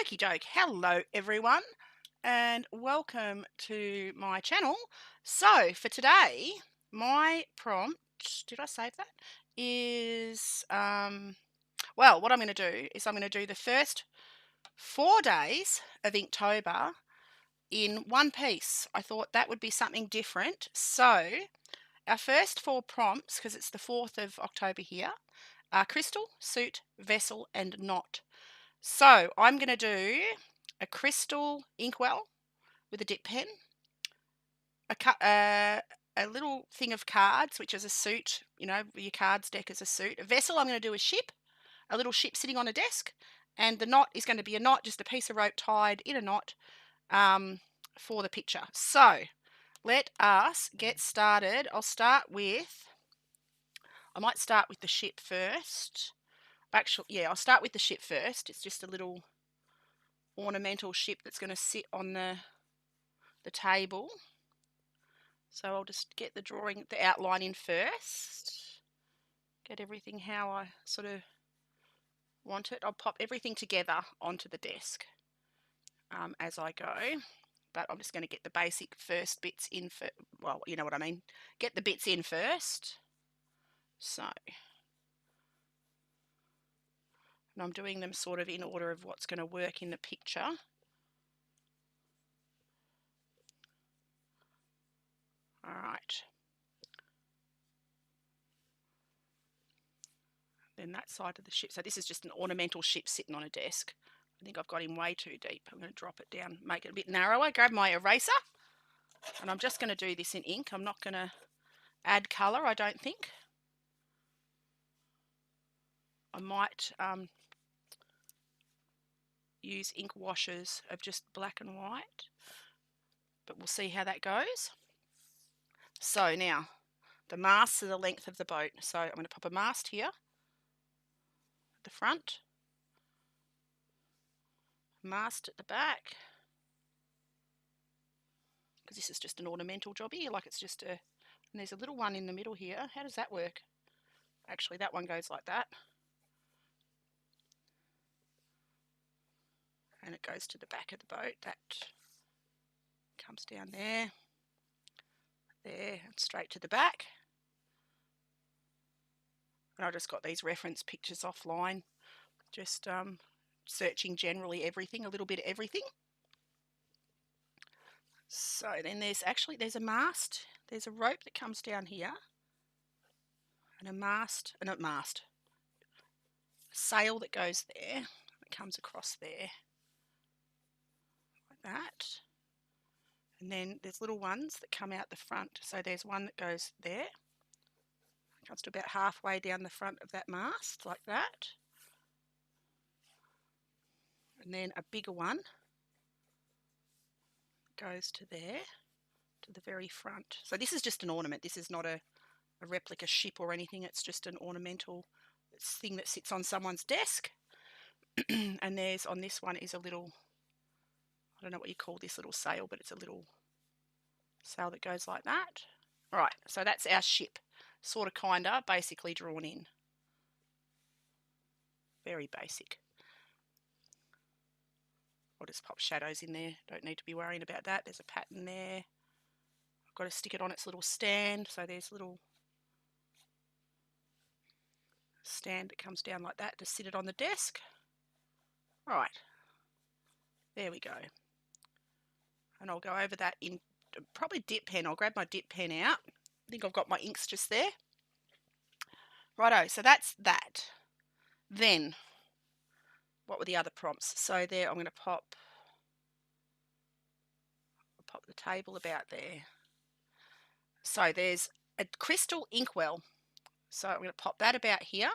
Okie doke. Hello, everyone, and welcome to my channel. So, for today, my prompt, did I save that? Is, well, what I'm going to do is I'm going to do the first 4 days of Inktober in one piece. I thought that would be something different. So, our first four prompts, because it's the 4th of October here, are crystal, suit, vessel, and knot. So I'm going to do a crystal inkwell with a dip pen, a little thing of cards, which is a suit, your cards deck is a suit. A vessel I'm going to do a ship, a little ship sitting on a desk, and the knot is going to be a knot, just a piece of rope tied in a knot for the picture. So let us get started. I might start with the ship first. Actually, yeah, I'll start with the ship first. It's just a little ornamental ship that's going to sit on the table. So I'll just get the outline in first, get everything how I sort of want it. I'll pop everything together onto the desk as I go, but I'm just going to get the basic first bits in for, well, you know what I mean, get the bits in first. So, and I'm doing them sort of in order of what's going to work in the picture. All right. Then that side of the ship. So this is just an ornamental ship sitting on a desk. I think I've got him way too deep. I'm going to drop it down, make it a bit narrower. Grab my eraser, and I'm just going to do this in ink. I'm not going to add colour, I don't think. I might use ink washes of just black and white, but we'll see how that goes. So now, the masts are the length of the boat. So I'm going to pop a mast here at the front, mast at the back, because this is just an ornamental job here, like it's just a, and there's a little one in the middle here. How does that work? Actually, that one goes like that. And it goes to the back of the boat. That comes down there, and straight to the back. And I just got these reference pictures offline, just searching generally everything, a little bit of everything. So then there's a mast, there's a rope that comes down here, and a sail that goes there, that comes across there, like that. And then there's little ones that come out the front. So there's one that goes there, comes to about halfway down the front of that mast, like that. And then a bigger one goes to there, to the very front. So this is just an ornament. This is not a replica ship or anything. It's just an ornamental thing that sits on someone's desk. And there's, on this one is a little, I don't know what you call this little sail, but it's a little sail that goes like that. All right, so that's our ship, sort of, kinda, basically drawn in. Very basic. I'll just pop shadows in there. Don't need to be worrying about that. There's a pattern there. I've got to stick it on its little stand. So there's a little stand that comes down like that to sit it on the desk. Right. There we go. And I'll go over that in probably dip pen. I'll grab my dip pen out. I think I've got my inks just there. Righto, so that's that. Then, what were the other prompts? So there, I'm going to pop the table about there. So there's a crystal inkwell. So I'm going to pop that about here.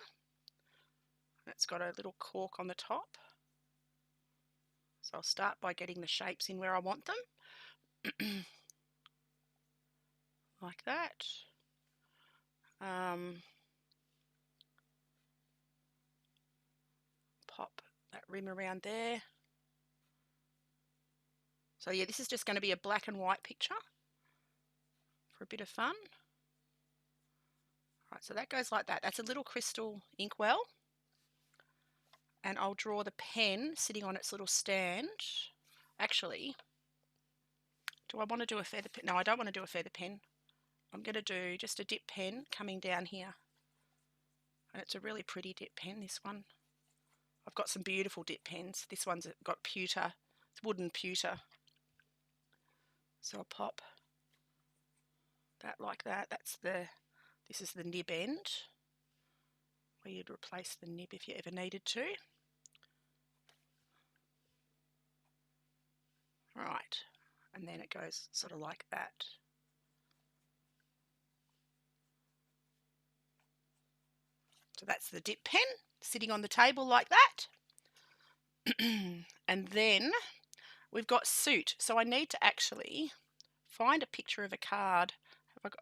It's got a little cork on the top. So I'll start by getting the shapes in where I want them. Like that. Pop that rim around there. So yeah, this is just going to be a black and white picture for a bit of fun. Right, so that goes like that. That's a little crystal inkwell. and I'll draw the pen sitting on its little stand. Actually, do I want to do a feather pen? No, I don't want to do a feather pen. I'm going to do just a dip pen coming down here. And it's a really pretty dip pen, this one. I've got some beautiful dip pens. This one's got pewter. It's wooden pewter. So I'll pop that like that. This is the nib end, where you'd replace the nib if you ever needed to. Right, and then it goes sort of like that. So that's the dip pen sitting on the table like that. And then we've got suit. So I need to actually find a picture of a card.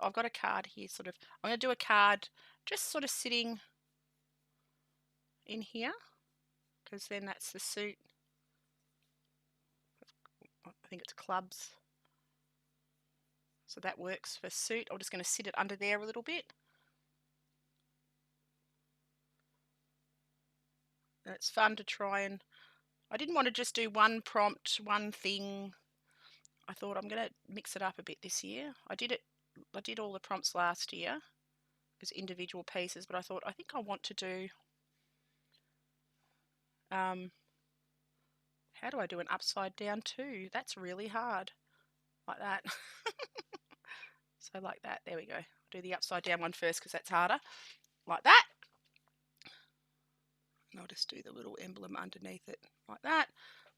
I've got a card here, sort of. I'm going to do a card just sort of sitting in here, because then that's the suit. I think it's clubs. So that works for suit. I'm just going to sit it under there a little bit. And it's fun to try, and I didn't want to just do one prompt, one thing. I thought I'm going to mix it up a bit this year. I did all the prompts last year as individual pieces, but I thought I think I want to do how do I do an upside down too? That's really hard. Like that. So like that. There we go. I'll do the upside down one first because that's harder. Like that. And I'll just do the little emblem underneath it like that.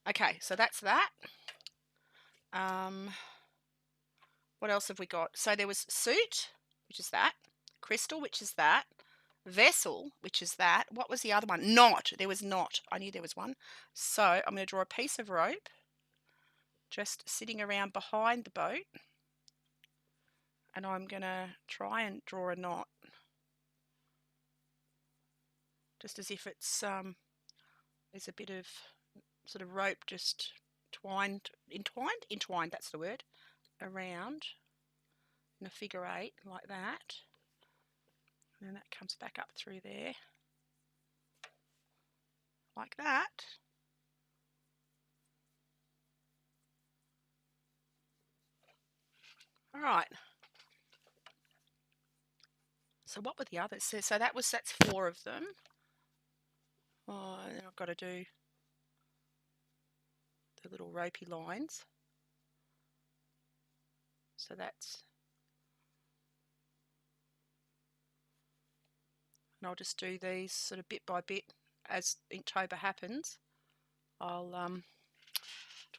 Okay, so that's that. What else have we got? So there was suit, which is that. Crystal, which is that. Vessel, which is that. What was the other one? Knot. There was knot. I knew there was one. So I'm going to draw a piece of rope just sitting around behind the boat. And I'm going to try and draw a knot. Just as if it's, there's a bit of sort of rope just entwined, that's the word, around in a figure 8 like that. And then that comes back up through there like that. All right. So what were the others? So that's 4 of them. Oh, and then I've got to do the little ropey lines. So that's, and I'll just do these sort of bit by bit as Inktober happens. I'll do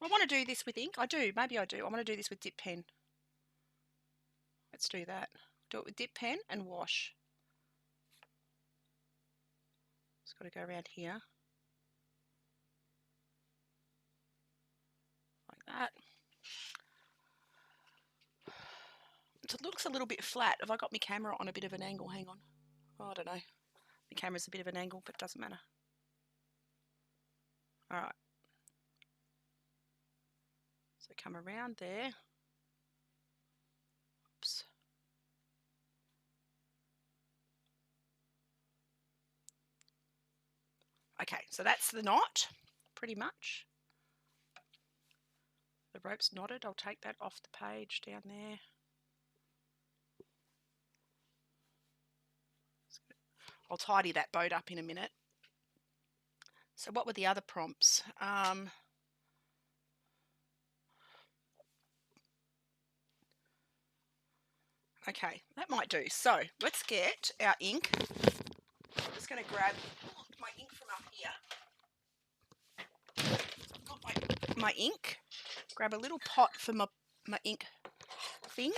I want to do this with ink? I do, maybe I do. I want to do this with dip pen. Let's do that. Do it with dip pen and wash. Just got to go around here. Like that. It looks a little bit flat. Have I got my camera on a bit of an angle? Hang on. Oh, I don't know. The camera's a bit of an angle, but it doesn't matter. All right. So come around there. Oops. Okay, so that's the knot, pretty much. The rope's knotted. I'll take that off the page down there. I'll tidy that boat up in a minute. So what were the other prompts? Okay, that might do. So let's get our ink. I'm just going to grab my ink from up here. Got my ink. Grab a little pot for my ink thing.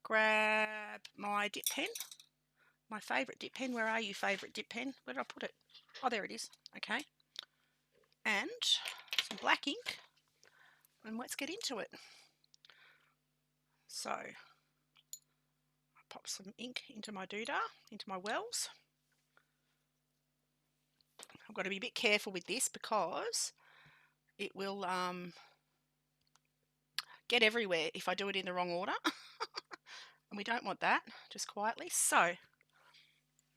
Grab my dip pen. My favourite dip pen. Where are you, favourite dip pen? Where did I put it? Oh, there it is. Okay. And some black ink. And let's get into it. So, I pop some ink into my doodah, into my wells. I've got to be a bit careful with this because it will get everywhere if I do it in the wrong order. And we don't want that, just quietly. So,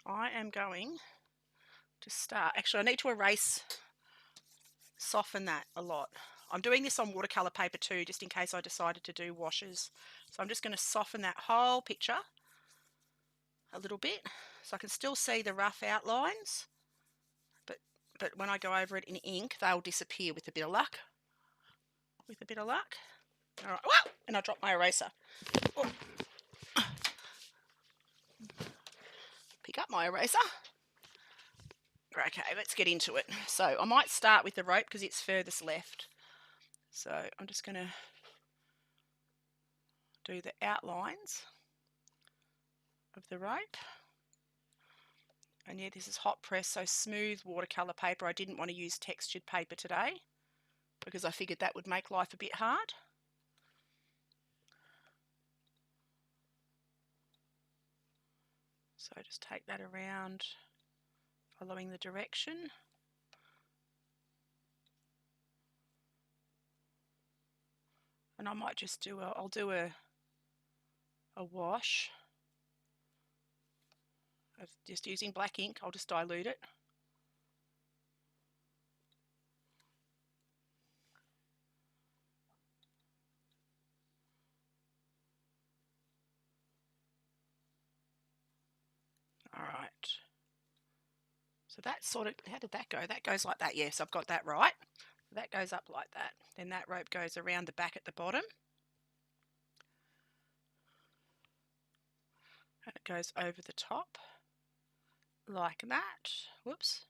I am going to start. Actually, I need to soften that a lot. I'm doing this on watercolour paper too, just in case I decided to do washes. So I'm just going to soften that whole picture a little bit, so I can still see the rough outlines, but when I go over it in ink, they'll disappear with a bit of luck. All right, whoa, and I dropped my eraser. Oh. Pick up my eraser. Okay, let's get into it. So I might start with the rope because it's furthest left. So I'm just going to do the outlines of the rope. And yeah, this is hot press, so smooth watercolour paper. I didn't want to use textured paper today because I figured that would make life a bit hard. So just take that around, following the direction. And I might just do I'll do a wash of just using black ink. I'll just dilute it. All right. So that's sort of, how did that go? That goes like that. Yes, I've got that right. That goes up like that. Then that rope goes around the back at the bottom. And it goes over the top like that. Whoops.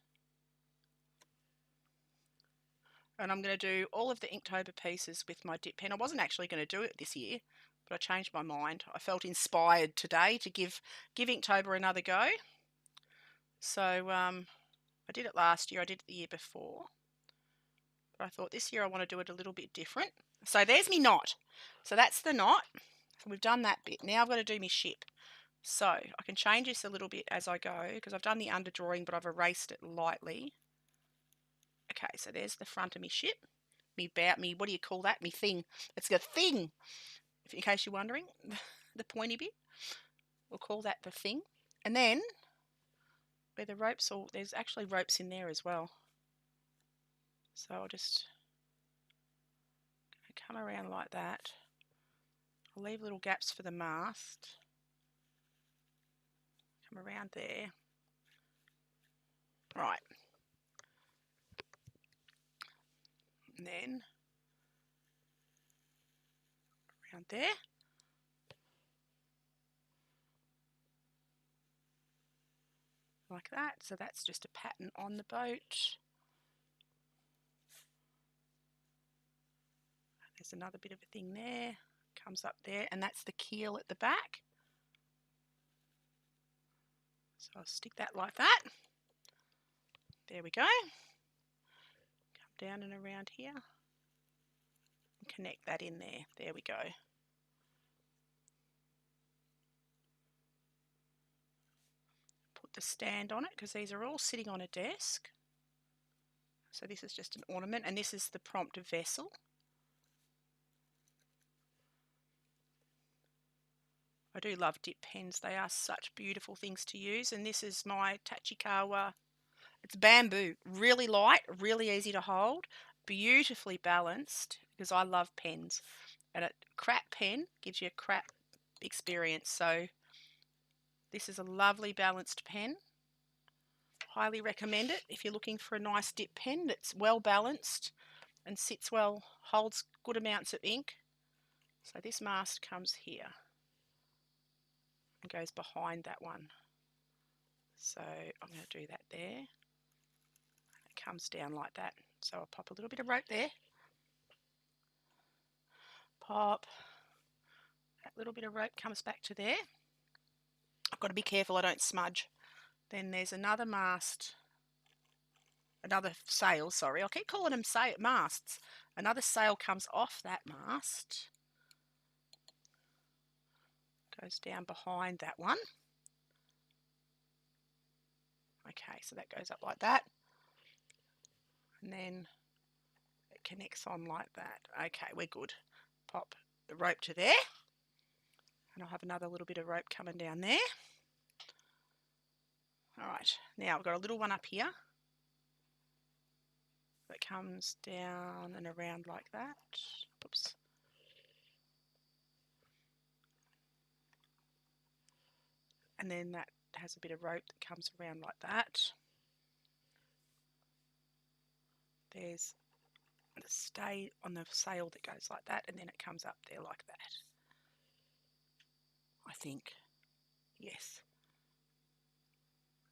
And I'm going to do all of the Inktober pieces with my dip pen. I wasn't actually going to do it this year, but I changed my mind. I felt inspired today to give Inktober another go. So I did it last year, I did it the year before. But I thought this year I want to do it a little bit different. So there's me knot. So that's the knot. So we've done that bit. Now I've got to do my ship. So I can change this a little bit as I go because I've done the underdrawing, but I've erased it lightly. Okay, so there's the front of me ship. What do you call that? Me thing. It's a thing, in case you're wondering. The pointy bit. We'll call that the thing. And then where the ropes are, there's actually ropes in there as well. So I'll just come around like that. I'll leave little gaps for the mast. Come around there. Right. And then around there. Like that. So that's just a pattern on the boat. There's another bit of a thing there. Comes up there, and that's the keel at the back. So I'll stick that like that. There we go. Come down and around here. And connect that in there. There we go. Put the stand on it because these are all sitting on a desk. So this is just an ornament, and this is the prompt vessel. I do love dip pens. They are such beautiful things to use. And this is my Tachikawa. It's bamboo, really light, really easy to hold, beautifully balanced because I love pens. And a crap pen gives you a crap experience. So this is a lovely balanced pen. Highly recommend it if you're looking for a nice dip pen that's well balanced and sits well, holds good amounts of ink. So this mast comes here and goes behind that one. So I'm going to do that there. It comes down like that. So I'll pop a little bit of rope there. Pop. That little bit of rope comes back to there. I've got to be careful I don't smudge. Then there's another mast, another sail, sorry. I keep calling them masts. Another sail comes off that mast. Goes down behind that one. Okay, so that goes up like that. And then it connects on like that. Okay, we're good. Pop the rope to there. And I'll have another little bit of rope coming down there. All right, now I've got a little one up here that comes down and around like that. Oops. And then that has a bit of rope that comes around like that. There's the stay on the sail that goes like that, and then it comes up there like that. I think, yes.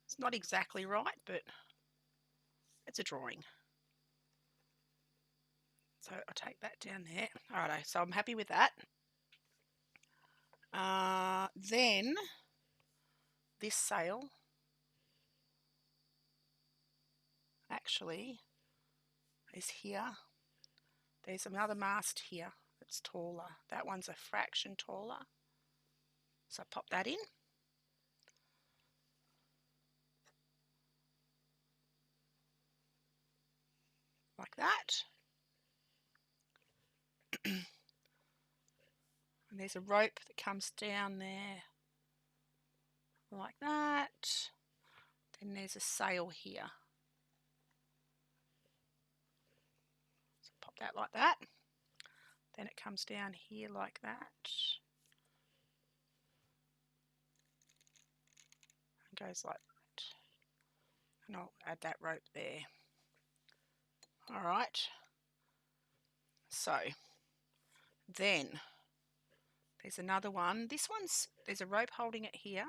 It's not exactly right, but it's a drawing. So I'll take that down there. Alrighto, so I'm happy with that. Then this sail actually is here. There's another mast here that's taller. That one's a fraction taller. So I pop that in. Like that. And there's a rope that comes down there like that. Then there's a sail here. So pop that like that. Then it comes down here like that. And goes like that. And I'll add that rope there. Alright. So then there's another one. This one's, there's a rope holding it here.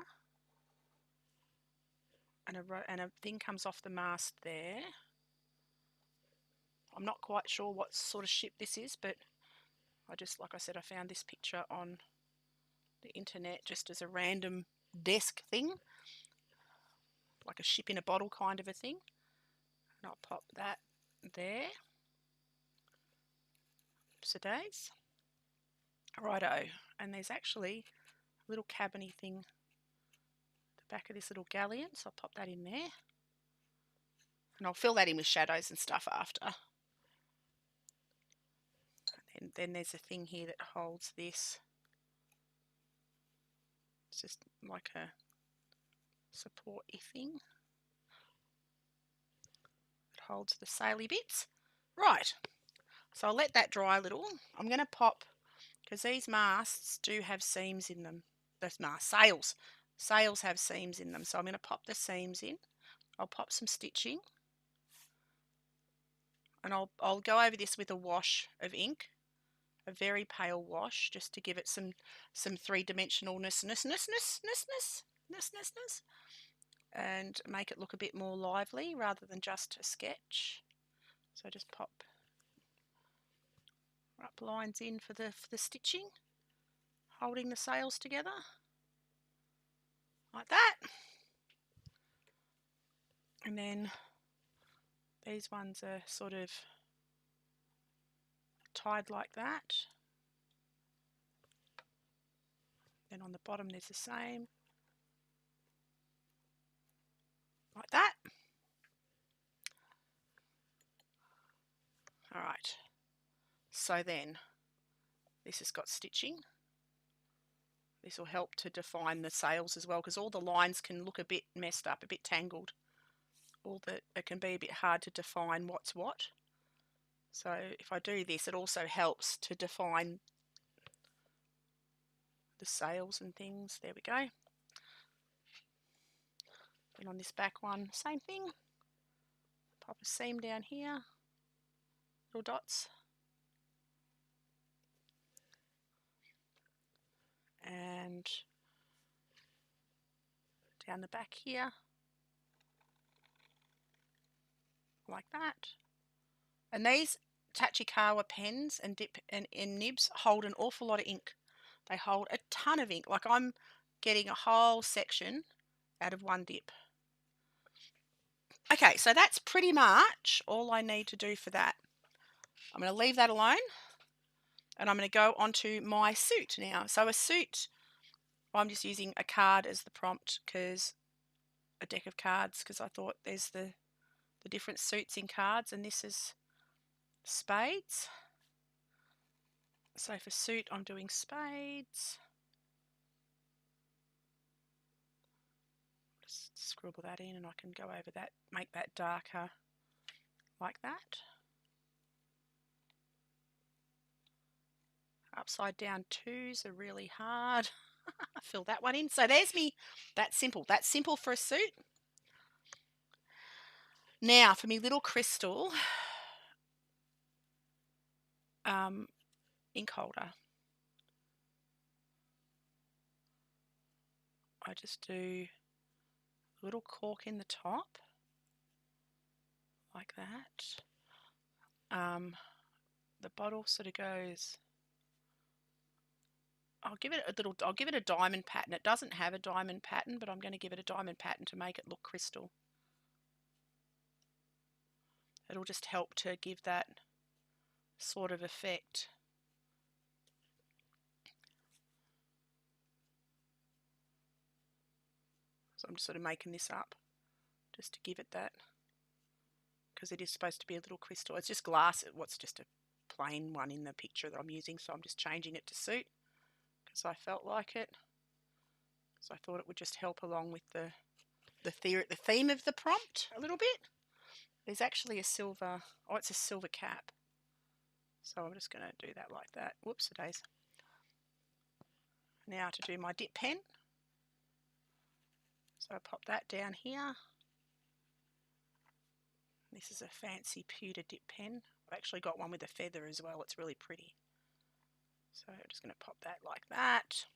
And a thing comes off the mast there. I'm not quite sure what sort of ship this is, but like I said, I found this picture on the internet just as a random desk thing, like a ship in a bottle kind of a thing. And I'll pop that there. Oops a days. Righto, and there's actually a little cabiny thing at the back of this little galleon, so I'll pop that in there. And I'll fill that in with shadows and stuff after. And then there's a thing here that holds this. It's just like a support-y thing. It holds the saily bits. Right, so I'll let that dry a little. I'm going to pop, because these masts do have seams in them. Those sails. Sails have seams in them, so I'm going to pop the seams in. I'll pop some stitching. And I'll go over this with a wash of ink, a very pale wash, just to give it some three-dimensionalness, and make it look a bit more lively rather than just a sketch. So just pop up lines in for the stitching, holding the sails together like that. And then these ones are sort of tied like that. Then on the bottom there's the same, like that. Alright, so then this has got stitching. This will help to define the sails as well, because all the lines can look a bit messed up, a bit tangled. It can be a bit hard to define what's what. So if I do this, it also helps to define the sails and things. There we go. And on this back one, same thing. Pop a seam down here, little dots. And down the back here, like that. And these Tachikawa pens and nibs hold an awful lot of ink. They hold a ton of ink. Like I'm getting a whole section out of one dip. Okay, so that's pretty much all I need to do for that. I'm going to leave that alone, and I'm going to go onto my suit now. So a suit, I'm just using a card as the prompt, because a deck of cards, because I thought there's the different suits in cards, and this is spades. So for suit, I'm doing spades. Just scribble that in, and I can go over that, make that darker like that. Upside down twos are really hard. Fill that one in. So there's me. That's simple. That's simple for a suit. Now for me little crystal ink holder. I just do a little cork in the top like that. The bottle sort of goes, I'll give it a diamond pattern. It doesn't have a diamond pattern, but I'm going to give it a diamond pattern to make it look crystal. It'll just help to give that sort of effect. So I'm just sort of making this up just to give it that, because it is supposed to be a little crystal. It's just glass. What's just a plain one in the picture that I'm using, so I'm just changing it to suit because I felt like it. So I thought it would just help along with the theme of the prompt a little bit. There's actually a silver, oh, it's a silver cap. So I'm just going to do that like that. Whoops, a days. Now to do my dip pen. So I pop that down here. This is a fancy pewter dip pen. I've actually got one with a feather as well. It's really pretty. So I'm just going to pop that like that.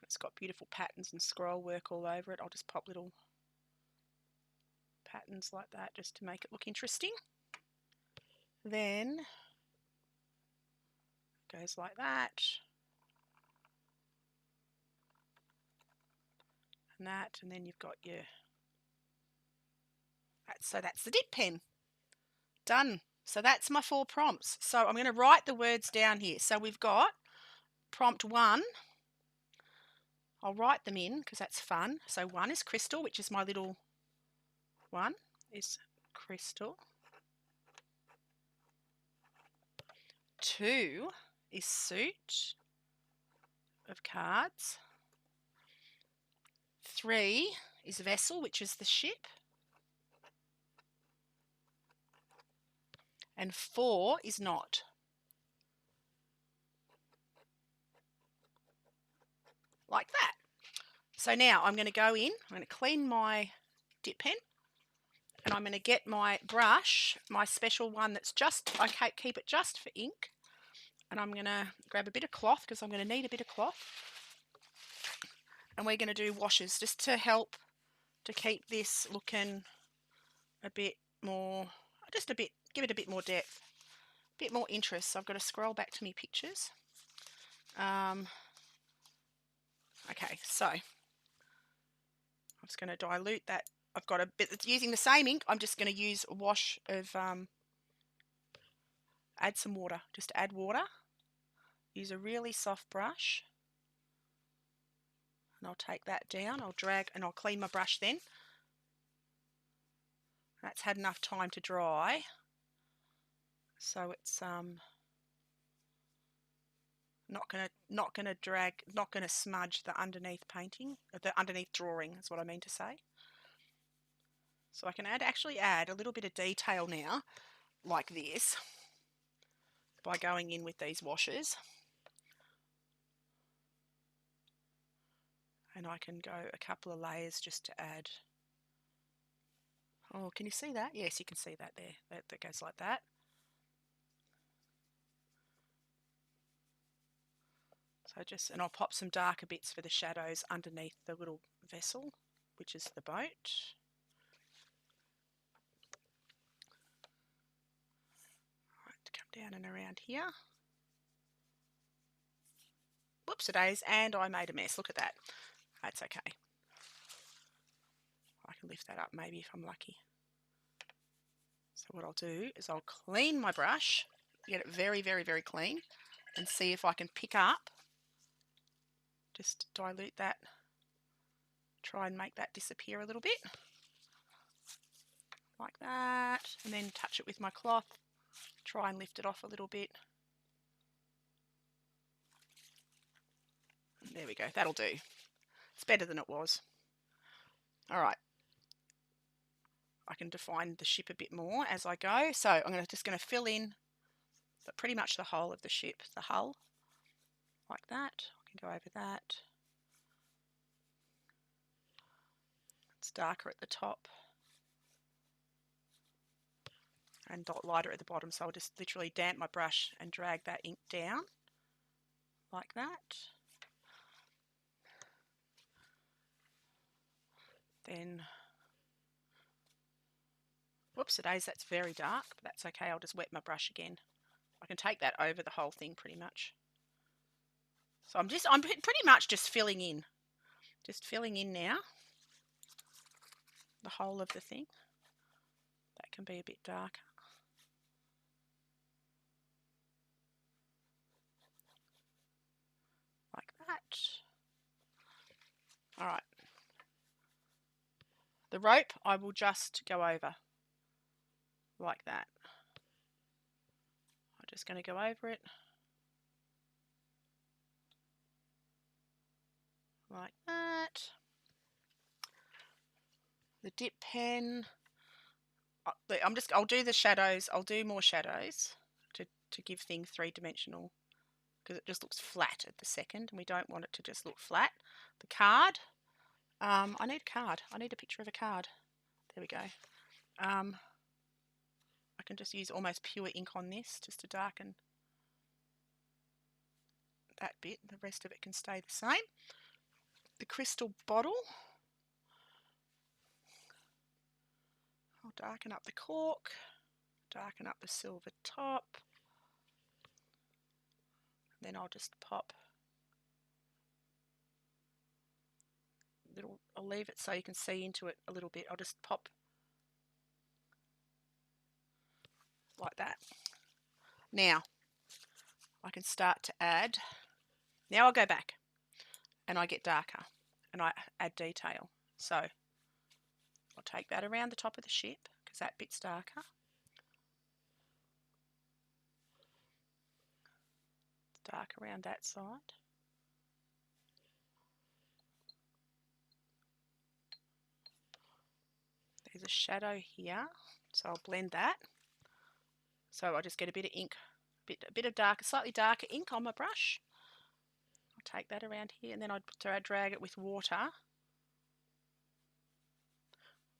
It's got beautiful patterns and scroll work all over it. I'll just pop little patterns like that just to make it look interesting. Then it goes like that. And that, and then you've got your, so that's the dip pen. Done. So that's my 4 prompts. So I'm going to write the words down here. So we've got prompt 1. I'll write them in because that's fun. So 1 is crystal, which is my little one, is crystal. 2 is suit of cards. 3 is vessel, which is the ship. And 4 is knot. Like that. So now I'm going to go in, I'm going to clean my dip pen, and I'm going to get my brush, my special one that's just, I keep it just for ink, and I'm going to grab a bit of cloth because I'm going to need a bit of cloth, and we're going to do washes just to help to keep this looking a bit more, just a bit, give it a bit more depth, a bit more interest. So I've got to scroll back to me pictures. Okay, so I'm just going to dilute that. I've got a bit that's using the same ink. I'm just going to use a wash of, add some water, just add water. Use a really soft brush. And I'll take that down, I'll drag, and I'll clean my brush then. That's had enough time to dry. So it's not gonna drag, not gonna smudge the underneath painting, the underneath drawing is what I mean to say. So I can actually add a little bit of detail now, like this, by going in with these washes. And I can go a couple of layers just to add. Oh, can you see that? Yes, you can see that there. That goes like that. So and I'll pop some darker bits for the shadows underneath the little vessel, which is the boat. Right, come down and around here. Whoops-a-days, and I made a mess. Look at that. That's okay. I can lift that up maybe if I'm lucky. So what I'll do is I'll clean my brush, get it very, very, very clean, and see if I can pick up, just dilute that, try and make that disappear a little bit, like that, and then touch it with my cloth, try and lift it off a little bit. There we go, that'll do. It's better than it was. All right. I can define the ship a bit more as I go. So I'm just going to fill in pretty much the whole of the ship, the hull, like that. I can go over that. It's darker at the top and dot lighter at the bottom, so I'll just literally damp my brush and drag that ink down like that. Then, whoops, today's that's very dark, but that's okay. I'll just wet my brush again. I can take that over the whole thing pretty much. So I'm pretty much just filling in now the whole of the thing. That can be a bit darker. Like that. All right. The rope I will just go over like that. I'm just going to go over it like that. The dip pen, I'll do the shadows. I'll do more shadows to give things three-dimensional, because it just looks flat at the second, and we don't want it to just look flat. The card, I need a card. I need a picture of a card. There we go. I can just use almost pure ink on this just to darken that bit. The rest of it can stay the same. The crystal bottle, I'll darken up the cork, darken up the silver top, then I'll just pop I'll leave it so you can see into it a little bit. I'll just pop like that. Now I can start to add. Now I'll go back and I get darker and I add detail. So I'll take that around the top of the ship because that bit's darker. It's dark around that side. There's a shadow here, so I'll blend that. So I just get a bit of ink, a bit of darker, slightly darker ink on my brush. I'll take that around here and then I'll drag it with water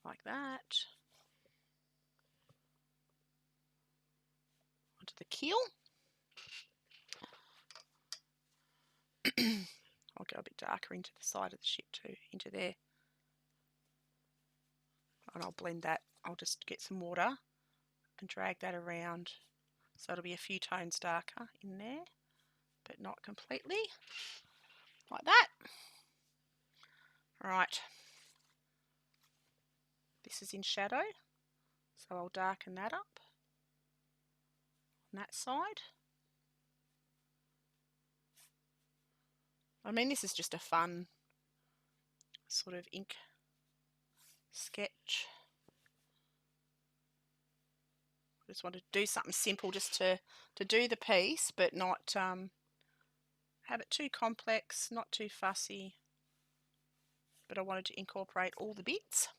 like that onto the keel. I'll go a bit darker into the side of the ship too, into there. And I'll blend that. I'll just get some water and drag that around. So it'll be a few tones darker in there, but not completely. Like that. Right. This is in shadow, so I'll darken that up on that side. I mean, this is just a fun sort of ink sketch. I just wanted to do something simple just to do the piece, but not have it too complex, not too fussy. But I wanted to incorporate all the bits.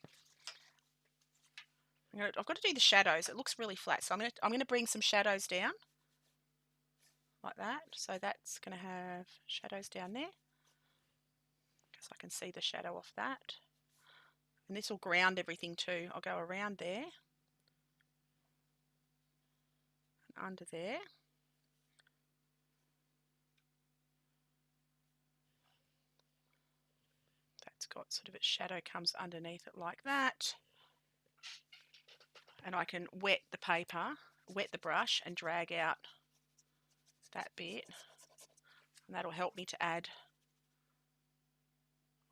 I've got to do the shadows. It looks really flat, so I'm going to bring some shadows down like that. So that's going to have shadows down there because I can see the shadow off that. And this will ground everything too. I'll go around there and under there. That's got sort of its shadow comes underneath it like that. And I can wet the paper, wet the brush and drag out that bit. And that'll help me to add.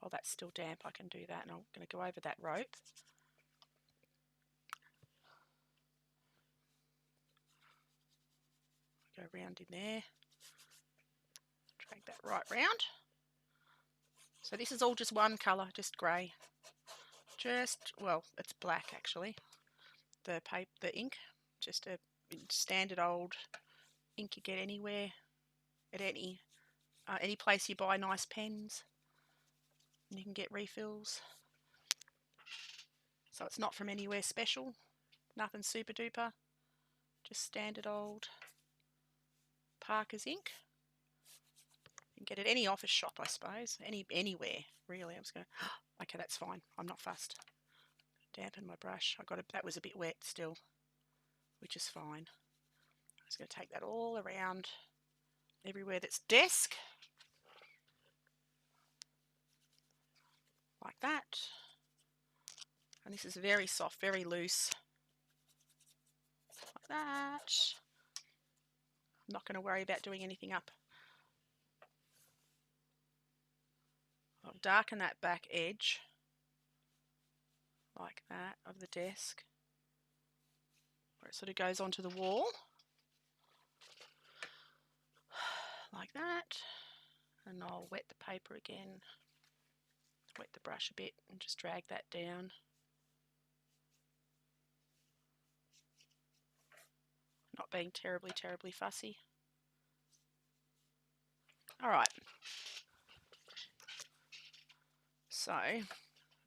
While that's still damp, I can do that. And I'm going to go over that rope. Go around in there. Drag that right round. So this is all just one colour, just grey. Well, it's black actually. The ink, just a standard old ink you get anywhere, at any place you buy nice pens. And you can get refills. So it's not from anywhere special, nothing super duper, just standard old Parker's ink. You can get it any office shop, I suppose, anywhere really. I'm just going to, okay, that's fine. I'm not fussed. Dampen my brush. That was a bit wet still, which is fine. I'm just going to take that all around everywhere that's desk, like that. And this is very soft, very loose, like that. I'm not going to worry about doing anything up. I'll darken that back edge like that of the desk, where it sort of goes onto the wall, like that. And I'll wet the paper again, wet the brush a bit and just drag that down. Not being terribly fussy. Alright, so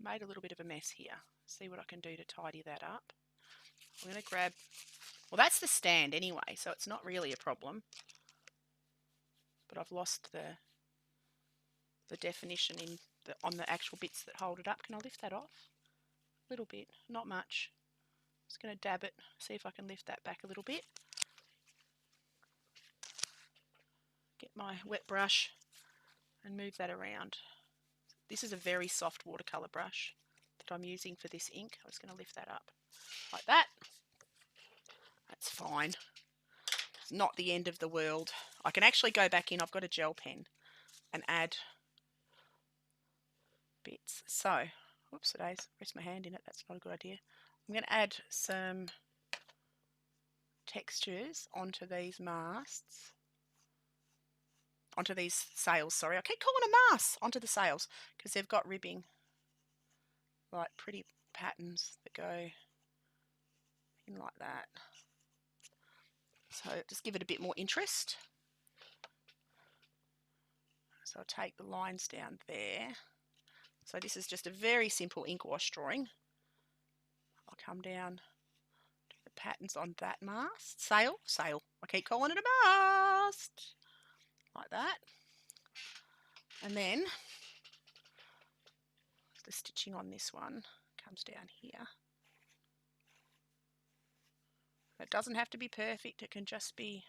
made a little bit of a mess here. See what I can do to tidy that up. I'm going to grab, well, that's the stand anyway, so it's not really a problem, but I've lost the definition on the actual bits that hold it up. Can I lift that off? A little bit, not much. Just going to dab it, see if I can lift that back a little bit. Get my wet brush and move that around. This is a very soft watercolour brush that I'm using for this ink. I'm just going to lift that up like that. That's fine. It's not the end of the world. I can actually go back in. I've got a gel pen and add bits. So, whoops, today's pressed my hand in it. That's not a good idea. I'm going to add some textures onto these masts. Onto these sails, sorry. I keep calling them masts. Onto the sails because they've got ribbing. Like pretty patterns that go in like that. So just give it a bit more interest. So I'll take the lines down there. So this is just a very simple ink wash drawing. I'll come down, do the patterns on that mast. Sail. I keep calling it a mast. Like that. And then the stitching on this one comes down here. It doesn't have to be perfect. It can just be,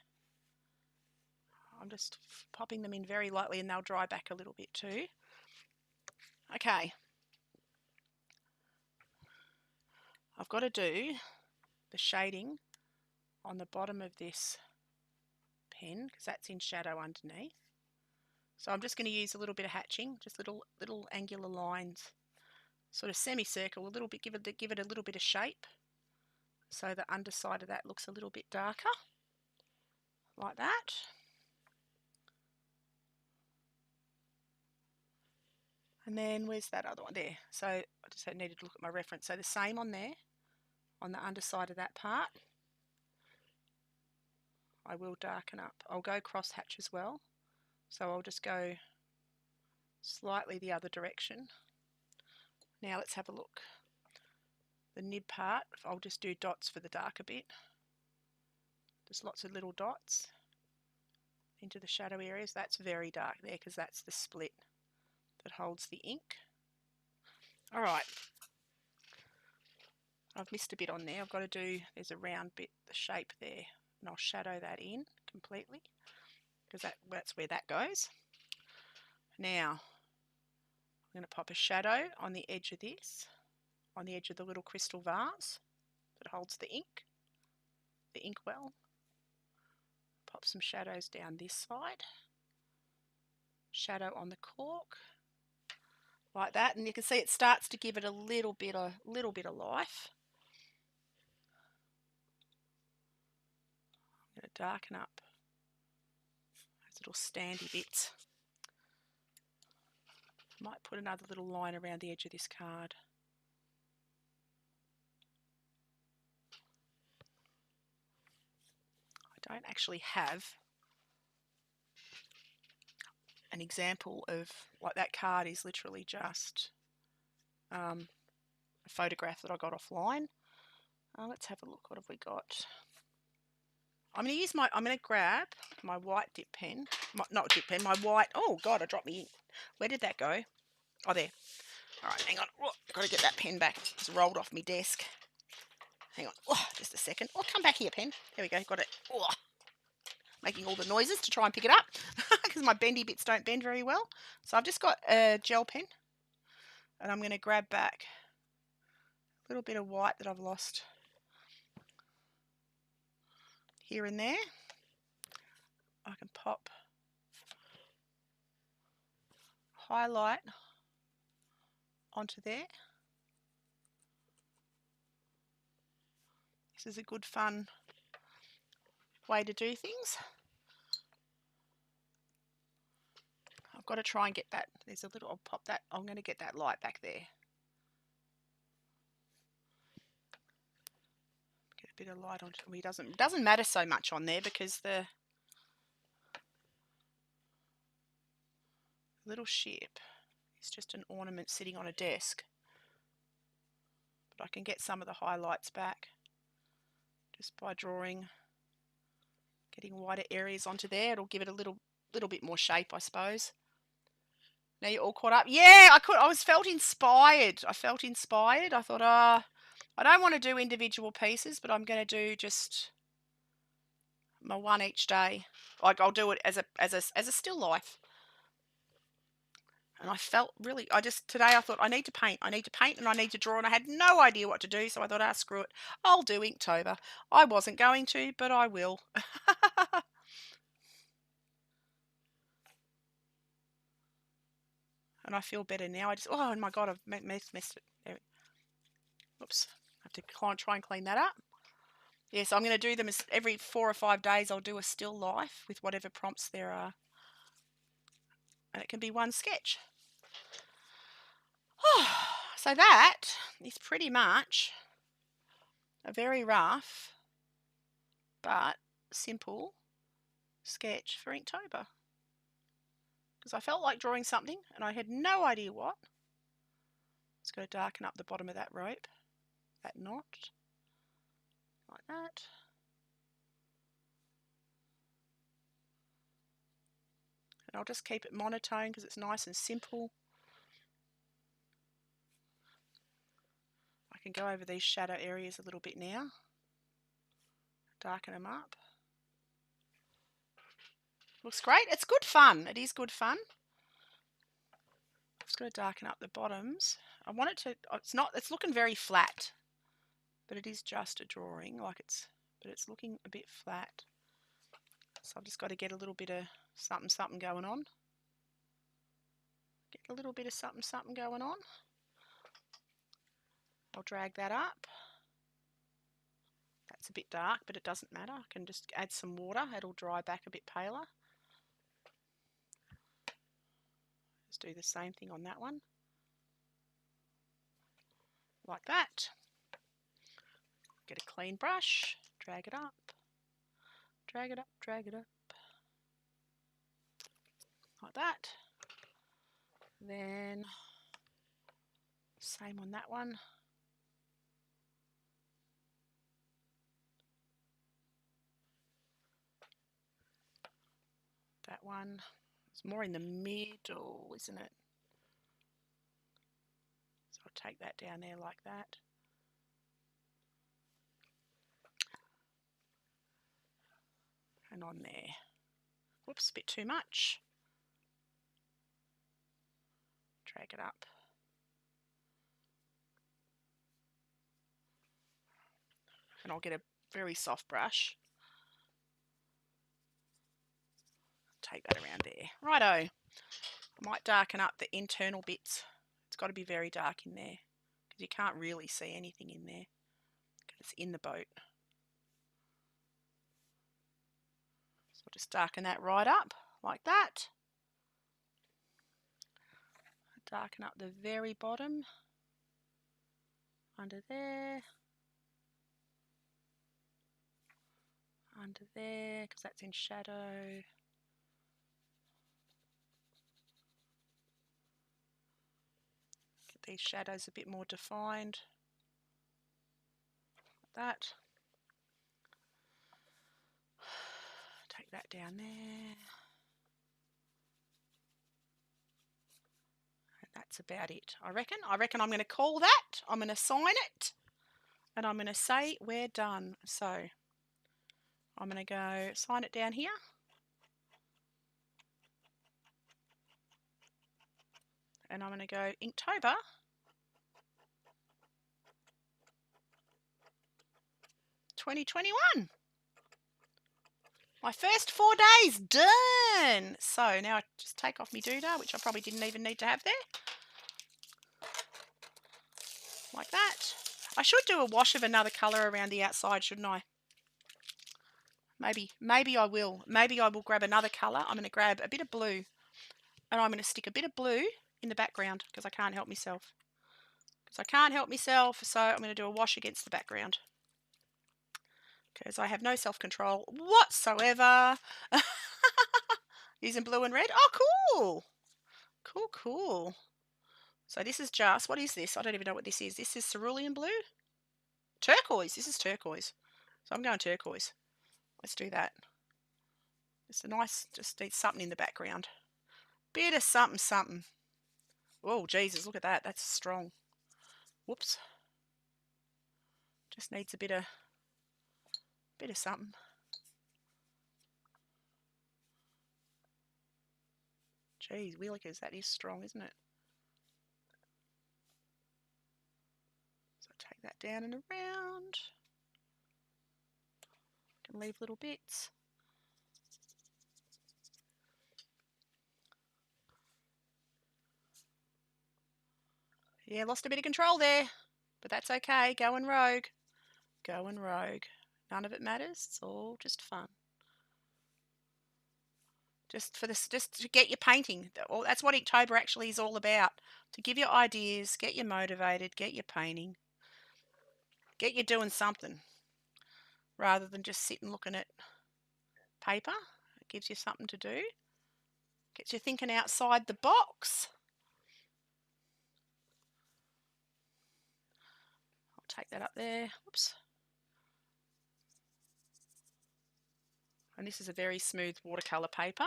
I'm just popping them in very lightly and they'll dry back a little bit too. Okay. I've got to do the shading on the bottom of this pen because that's in shadow underneath. So I'm just going to use a little bit of hatching, just little angular lines, sort of semicircle, a little bit, give it a little bit of shape, so the underside of that looks a little bit darker, like that. And then where's that other one? There. So I just needed to look at my reference. So the same on there, on the underside of that part. I will darken up. I'll go cross hatch as well. So I'll just go slightly the other direction. Now let's have a look. The nib part, I'll just do dots for the darker bit. Just lots of little dots into the shadow areas. That's very dark there because that's the split that holds the ink. Alright, I've missed a bit on there. I've got to do, there's a round bit, the shape there, and I'll shadow that in completely because that's where that goes. Now, I'm going to pop a shadow on the edge of this, on the edge of the little crystal vase that holds the inkwell. Pop some shadows down this side. Shadow on the cork, like that, and you can see it starts to give it a little bit of life. I'm going to darken up those little standy bits. Might put another little line around the edge of this card. I don't actually have an example of, like, that card is literally just a photograph that I got offline. Let's have a look. What have we got? I'm going to grab my white dip pen. Not dip pen, my white. Oh, God, I dropped my ink. Where did that go? Oh, there. All right, hang on. Oh, got to get that pen back. It's rolled off my desk. Hang on. Oh, just a second. Oh, come back here, pen. There we go. Got it. Oh, making all the noises to try and pick it up because my bendy bits don't bend very well. So I've just got a gel pen and I'm going to grab back a little bit of white that I've lost here and there. I can pop highlight onto there. This is a good fun way to do things. I've got to try and get that. There's a little, I'll pop that. I'm going to get that light back there. Get a bit of light onto it. It doesn't matter so much on there because the little ship is just an ornament sitting on a desk. But I can get some of the highlights back just by drawing, getting wider areas onto there. It'll give it a little bit more shape, I suppose. Now you're all caught up. Yeah, I felt inspired. I thought, I don't want to do individual pieces, but I'm going to do just my one each day. Like I'll do it as a still life. And I felt really, today I thought I need to paint and I need to draw, and I had no idea what to do. So I thought, screw it. I'll do Inktober. I wasn't going to, but I will. And I feel better now. Oh my God, I've messed it. There. Oops. I have to try and clean that up. Yes, I'm going to do them every 4 or 5 days. I'll do a still life with whatever prompts there are. And it can be one sketch. So that is pretty much a very rough but simple sketch for Inktober. Because I felt like drawing something and I had no idea what. Just got to darken up the bottom of that rope, that knot, like that. And I'll just keep it monotone because it's nice and simple. I can go over these shadow areas a little bit now, darken them up. Looks great. It's good fun. It is good fun. Just got to darken up the bottoms. I want it to, it's looking very flat, but it is just a drawing, but it's looking a bit flat. So I've just got to get a little bit of something going on. Get a little bit of something going on. I'll drag that up. That's a bit dark, but it doesn't matter. I can just add some water. It'll dry back a bit paler. Just do the same thing on that one. Like that. Get a clean brush, drag it up, drag it up, drag it up. Like that. Then same on that one. That one. It's more in the middle, isn't it? So I'll take that down there like that. And on there. Whoops, a bit too much. Drag it up. And I'll get a very soft brush. Take that around there. Righto. I might darken up the internal bits. It's got to be very dark in there because you can't really see anything in there because it's in the boat. So I'll just darken that right up like that. Darken up the very bottom under there, under there because that's in shadow. Get these shadows a bit more defined. that. Take that down there. And that's about it, I reckon. I reckon I'm going to call that. I'm going to sign it. And I'm going to say we're done. So I'm going to go sign it down here. And I'm going to go Inktober 2021. My first 4 days done. So now I just take off my doodah, which I probably didn't even need to have there. Like that. I should do a wash of another colour around the outside, shouldn't I? Maybe I will. Maybe I will grab another colour. I'm going to grab a bit of blue. And I'm going to stick a bit of blue in the background because I can't help myself. So I'm going to do a wash against the background. Because I have no self-control whatsoever. Using blue and red. Oh, cool. Cool. So this is just, what is this? I don't even know what this is. This is cerulean blue? Turquoise. This is turquoise. So I'm going turquoise. Let's do that. It's a nice, just needs something in the background. Bit of something. Oh, Jesus, look at that. That's strong. Whoops. Just needs a bit of something. Geez, Wheelikers, that is strong, isn't it? So take that down and around. Can leave little bits. Yeah, lost a bit of control there, but that's okay. Going rogue. None of it matters. It's all just fun. Just to get you painting. That's what Inktober actually is all about. To give you ideas, get you motivated, get you painting, get you doing something, rather than just sitting looking at paper. It gives you something to do. Gets you thinking outside the box. I'll take that up there. Whoops. And this is a very smooth watercolour paper.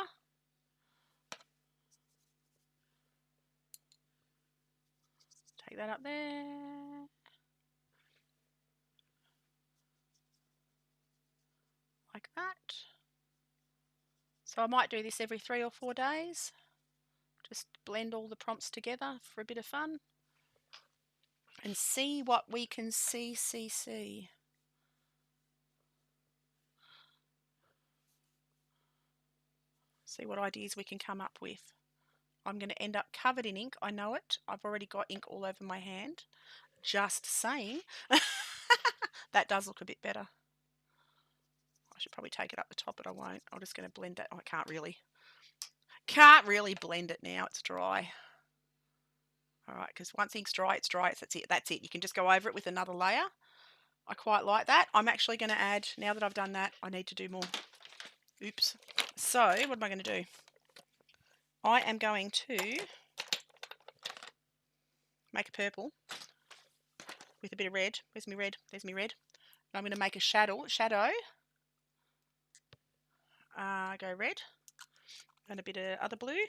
Take that up there. Like that. So I might do this every 3 or 4 days. Just blend all the prompts together for a bit of fun. And see what we can see. See what ideas we can come up with. I'm going to end up covered in ink. I know it. I've already got ink all over my hand. Just saying. That does look a bit better. I should probably take it up the top, but I won't. I'm just going to blend that. Oh, I can't really blend it now. It's dry. All right, because once ink's dry, it's dry. That's it. You can just go over it with another layer. I quite like that. I'm actually going to add, now that I've done that, I need to do more. Oops. So, what am I going to do? I am going to make a purple with a bit of red. Where's my red? There's my red. And I'm going to make a shadow. Go red. And a bit of other blue.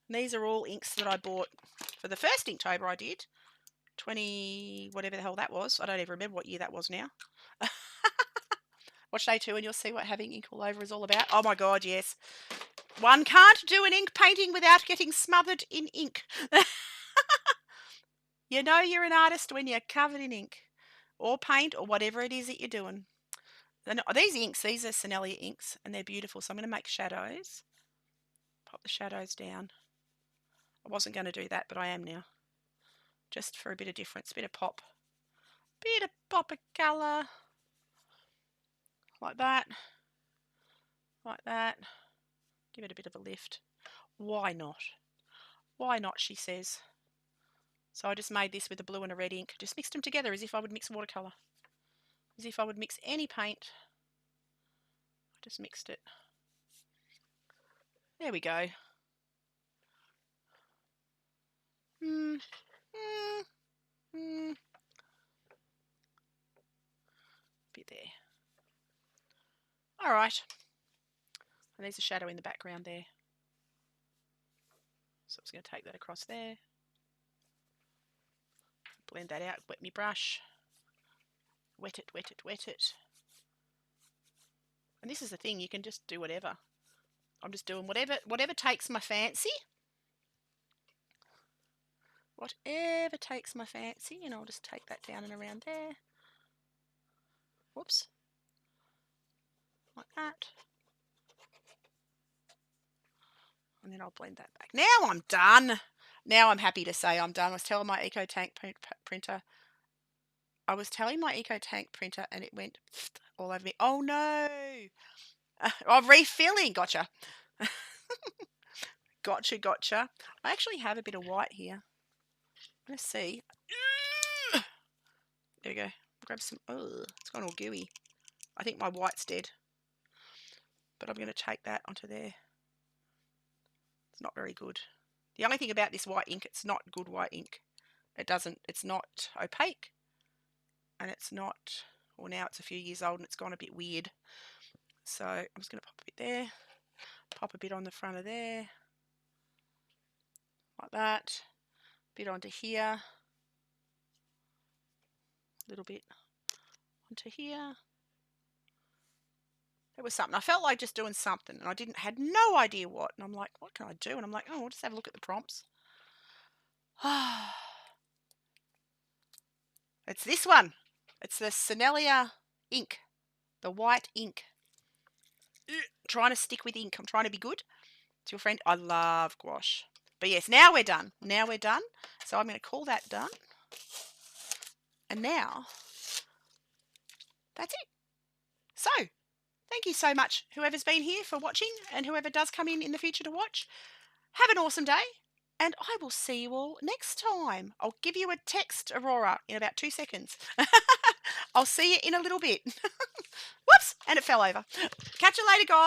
And these are all inks that I bought for the first Inktober I did. 20, whatever the hell that was. I don't even remember what year that was now. Watch day 2 and you'll see what having ink all over is all about. Oh my God, yes. One can't do an ink painting without getting smothered in ink. You know you're an artist when you're covered in ink or paint or whatever it is that you're doing. And these inks, these are Sennelier inks and they're beautiful. So I'm going to make shadows. Pop the shadows down. I wasn't going to do that, but I am now. Just for a bit of difference, bit of pop. Bit of pop of colour. Like that. Like that. Give it a bit of a lift. Why not? Why not, she says. So I just made this with a blue and a red ink. Just mixed them together as if I would mix watercolour. As if I would mix any paint. I just mixed it. There we go. bit there. All right. And there's a shadow in the background there. So I'm just going to take that across there. Blend that out. Wet my brush. Wet it, wet it, wet it. And this is the thing, you can just do whatever. I'm just doing whatever takes my fancy. Whatever takes my fancy, and I'll just take that down and around there. Whoops. Like that. And then I'll blend that back. Now I'm done. Now I'm happy to say I'm done. I was telling my EcoTank printer. I was telling my EcoTank printer and it went all over me. Oh no. I'm refilling. Gotcha. Gotcha. I actually have a bit of white here. Let's see. There we go. Grab some. Oh, it's gone all gooey. I think my white's dead. But I'm going to take that onto there. It's not very good. The only thing about this white ink, it's not good white ink. It's not opaque. And it's not, well, now it's a few years old and it's gone a bit weird. So I'm just going to pop a bit there. Pop a bit on the front of there. Like that. Bit onto here. A little bit onto here. It was something. I felt like just doing something and I had no idea what. And I'm like, what can I do? And I'm like, oh, I'll just have a look at the prompts. It's this one. It's the Sennelier ink. The white ink. Trying to stick with ink. I'm trying to be good. To your friend, I love gouache. But yes, now we're done. Now we're done. So I'm going to call that done. And now, that's it. So, thank you so much, whoever's been here for watching and whoever does come in the future to watch. Have an awesome day. And I will see you all next time. I'll give you a text, Aurora, in about 2 seconds. I'll see you in a little bit. Whoops, and it fell over. Catch you later, guys.